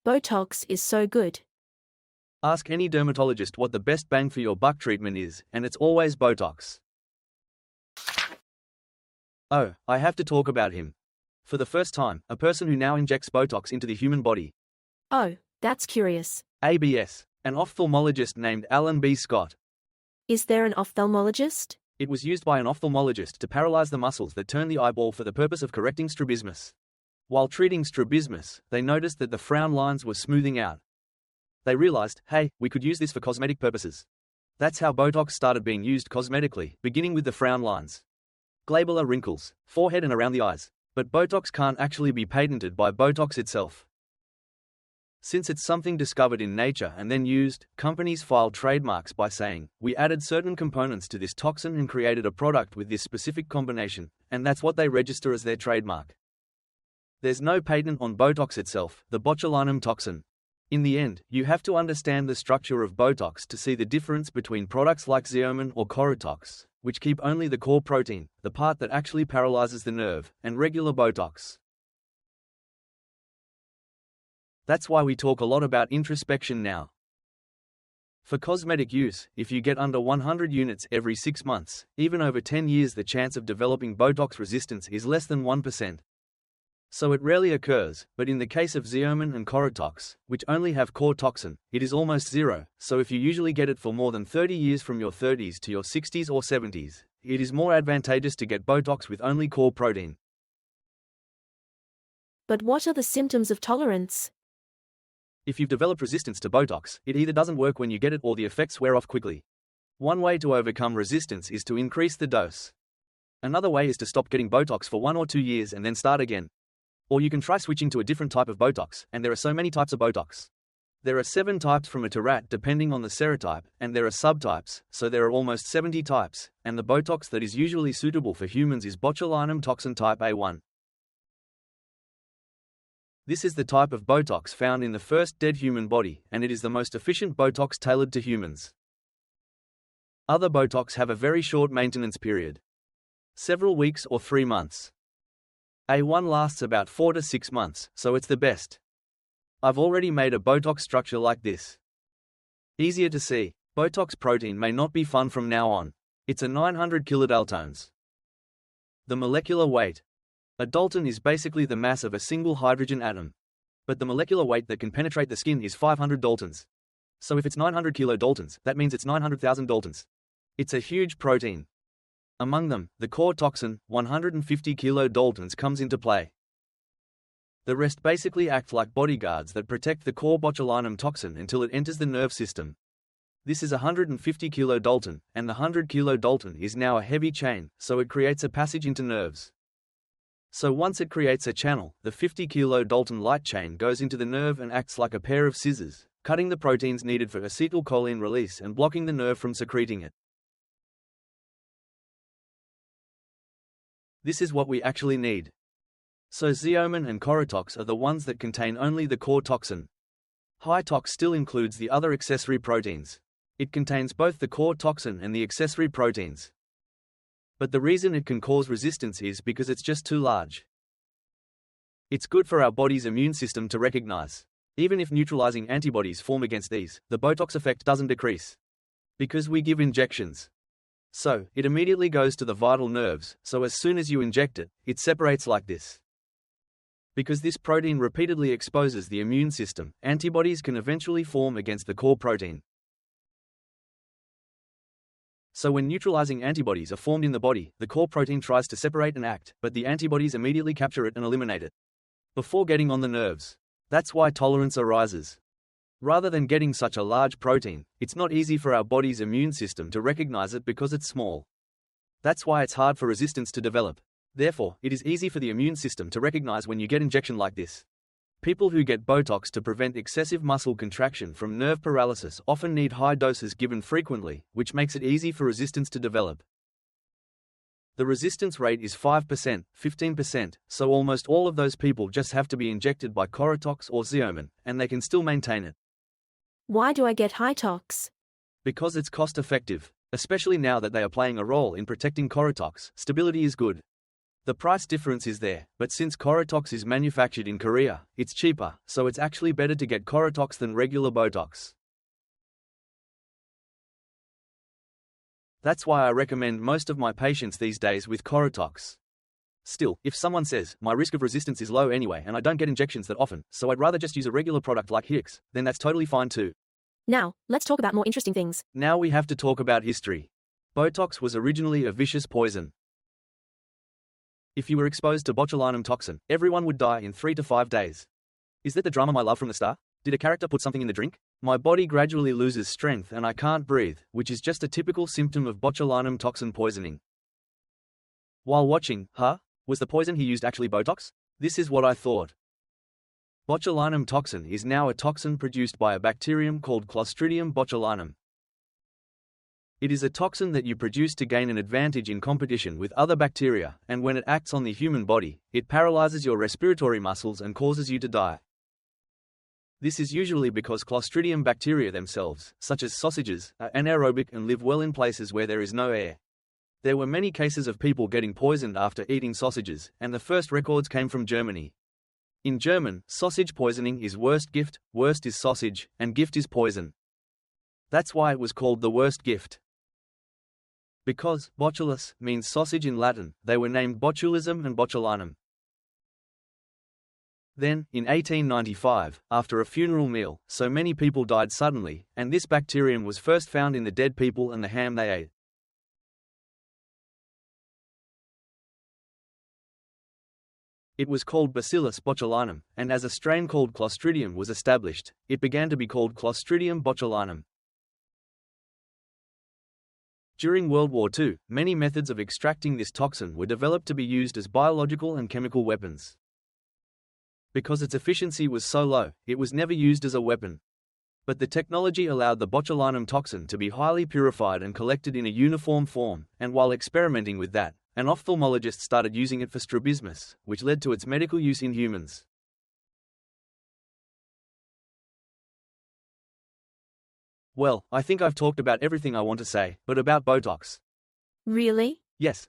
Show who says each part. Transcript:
Speaker 1: Botox is so good.
Speaker 2: Ask any dermatologist what the best bang for your buck treatment is, and it's always Botox. Oh, I have to talk about him. For the first time, a person who now injects Botox into the human body.
Speaker 1: Oh, that's curious.
Speaker 2: ABS, an ophthalmologist named Alan B. Scott.
Speaker 1: Is there an ophthalmologist?
Speaker 2: It was used by an ophthalmologist to paralyze the muscles that turn the eyeball for the purpose of correcting strabismus. While treating strabismus, they noticed that the frown lines were smoothing out. They realized, hey, we could use this for cosmetic purposes. That's how Botox started being used cosmetically, beginning with the frown lines, glabellar wrinkles, forehead and around the eyes. But Botox can't actually be patented by Botox itself. Since it's something discovered in nature and then used, companies file trademarks by saying, we added certain components to this toxin and created a product with this specific combination, and that's what they register as their trademark. There's no patent on Botox itself, the botulinum toxin. In the end, you have to understand the structure of Botox to see the difference between products like Xeomin or Coretox, which keep only the core protein, the part that actually paralyzes the nerve, and regular Botox. That's why we talk a lot about introspection now. For cosmetic use, if you get under 100 units every 6 months, even over 10 years, the chance of developing Botox resistance is less than 1%. So it rarely occurs, but in the case of Xeomin and Coretox, which only have core toxin, it is almost zero. So if you usually get it for more than 30 years from your 30s to your 60s or 70s, it is more advantageous to get Botox with only core protein.
Speaker 1: But what are the symptoms of tolerance?
Speaker 2: If you've developed resistance to Botox, it either doesn't work when you get it or the effects wear off quickly. One way to overcome resistance is to increase the dose. Another way is to stop getting Botox for 1 or 2 years and then start again. Or you can try switching to a different type of Botox, and there are so many types of Botox. There are 7 types from a to rat depending on the serotype, and there are subtypes, so there are almost 70 types, and the Botox that is usually suitable for humans is botulinum toxin type A1. This is the type of Botox found in the first dead human body, and it is the most efficient Botox tailored to humans. Other Botox have a very short maintenance period. Several weeks or 3 months. A1 lasts about 4 to 6 months, so it's the best. I've already made a Botox structure like this. Easier to see. Botox protein may not be fun from now on. It's a 900 kilodaltons. The molecular weight. A dalton is basically the mass of a single hydrogen atom. But the molecular weight that can penetrate the skin is 500 daltons. So if it's 900 kilodaltons, that means it's 900,000 daltons. It's a huge protein. Among them, the core toxin, 150 kilodaltons, comes into play. The rest basically act like bodyguards that protect the core botulinum toxin until it enters the nerve system. This is 150 kilodalton, and the 100 kilodalton is now a heavy chain, so it creates a passage into nerves. So once it creates a channel, the 50 kilodalton light chain goes into the nerve and acts like a pair of scissors, cutting the proteins needed for acetylcholine release and blocking the nerve from secreting it. This is what we actually need. So Xeomin and Coretox are the ones that contain only the core toxin. High-tox still includes the other accessory proteins. It contains both the core toxin and the accessory proteins. But the reason it can cause resistance is because it's just too large. It's good for our body's immune system to recognize. Even if neutralizing antibodies form against these, the Botox effect doesn't decrease. Because we give injections. So, it immediately goes to the vital nerves, so as soon as you inject it, it separates like this. Because this protein repeatedly exposes the immune system, antibodies can eventually form against the core protein. So when neutralizing antibodies are formed in the body, the core protein tries to separate and act, but the antibodies immediately capture it and eliminate it before getting on the nerves. That's why tolerance arises. Rather than getting such a large protein, it's not easy for our body's immune system to recognize it because it's small. That's why it's hard for resistance to develop. Therefore, it is easy for the immune system to recognize when you get injection like this. People who get Botox to prevent excessive muscle contraction from nerve paralysis often need high doses given frequently, which makes it easy for resistance to develop. The resistance rate is 5%, 15%, so almost all of those people just have to be injected by Coretox or Xeomin, and they can still maintain it.
Speaker 1: Why do I get high-tox?
Speaker 2: Because it's cost-effective, especially now that they are playing a role in protecting Coretox. Stability is good. The price difference is there, but since Coretox is manufactured in Korea, it's cheaper, so it's actually better to get Coretox than regular Botox. That's why I recommend most of my patients these days with Coretox. Still, if someone says, my risk of resistance is low anyway and I don't get injections that often, so I'd rather just use a regular product like Hicks, then that's totally fine too.
Speaker 1: Now, let's talk about more interesting things.
Speaker 2: Now we have to talk about history. Botox was originally a vicious poison. If you were exposed to botulinum toxin, everyone would die in 3 to 5 days. Is that the drama my love from the start? Did a character put something in the drink? My body gradually loses strength and I can't breathe, which is just a typical symptom of botulinum toxin poisoning. While watching, was the poison he used actually Botox? This is what I thought. Botulinum toxin is now a toxin produced by a bacterium called Clostridium botulinum. It is a toxin that you produce to gain an advantage in competition with other bacteria, and when it acts on the human body, it paralyzes your respiratory muscles and causes you to die. This is usually because Clostridium bacteria themselves, such as sausages, are anaerobic and live well in places where there is no air. There were many cases of people getting poisoned after eating sausages, and the first records came from Germany. In German, sausage poisoning is worst gift, worst is sausage, and gift is poison. That's why it was called the worst gift. Because botulus means sausage in Latin, they were named botulism and botulinum. Then, in 1895, after a funeral meal, so many people died suddenly, and this bacterium was first found in the dead people and the ham they ate. It was called Bacillus botulinum, and as a strain called Clostridium was established, it began to be called Clostridium botulinum. During World War II, many methods of extracting this toxin were developed to be used as biological and chemical weapons. Because its efficiency was so low, it was never used as a weapon. But the technology allowed the botulinum toxin to be highly purified and collected in a uniform form, and while experimenting with that, an ophthalmologist started using it for strabismus, which led to its medical use in humans. Well, I think I've talked about everything I want to say, but about Botox.
Speaker 1: Really?
Speaker 2: Yes,